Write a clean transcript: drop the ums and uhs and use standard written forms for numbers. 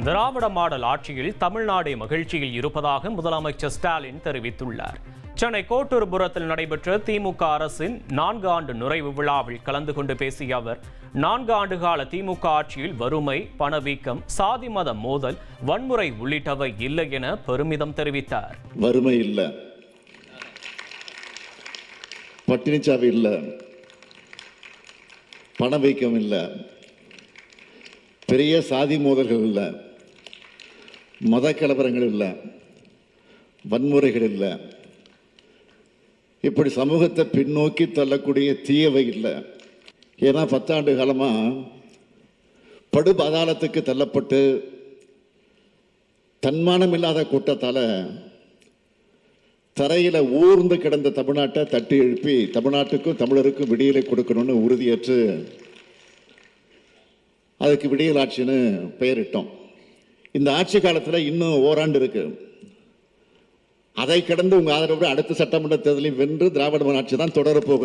திராவிட model ஆட்சியில் தமிழ்நாடு மகிழ்ச்சியில் இருப்பதாக முதலமைச்சர் ஸ்டாலின் தெரிவித்துள்ளார். சென்னை கோட்டூர்புரத்தில் நடைபெற்ற திமுக அரசின் 4 ஆண்டு நிறைவு விழாவில் கலந்து கொண்டு பேசிய அவர், 4 ஆண்டு கால திமுக ஆட்சியில் வறுமை, பணவீக்கம், சாதி மத மோதல், வன்முறை உள்ளிட்டவை இல்லை என பெருமிதம் தெரிவித்தார். வறுமை இல்ல, பட்டினிச்சாவி இல்ல, பணவீக்கம் இல்ல, பெரிய சாதி மோதல்கள் இல்ல, மத கலவரங்கள் இல்லை, வன்முறைகள் இல்லை, இப்படி சமூகத்தை பின்னோக்கி தள்ளக்கூடிய தீயவை இல்லை. ஏன்னா 10 ஆண்டு காலமாக படுபாதாளத்துக்கு தள்ளப்பட்டு தன்மானம் இல்லாத கூட்டத்தால் தரையில் ஊர்ந்து கிடந்த தமிழ்நாட்டை தட்டி எழுப்பி தமிழ்நாட்டுக்கும் தமிழருக்கும் விடியலை கொடுக்கணும்னு உறுதியேற்று அதுக்கு விடியல் ஆட்சின்னு பெயரிட்டோம். இந்த ஆட்சி காலத்தில் இன்னும் ஓராண்டு இருக்கு. அதை கடந்து உங்க ஆதரவோடு அடுத்த சட்டமன்ற தேர்தலில் வென்று திராவிட ஆட்சி தான் தொடரப்போகுது.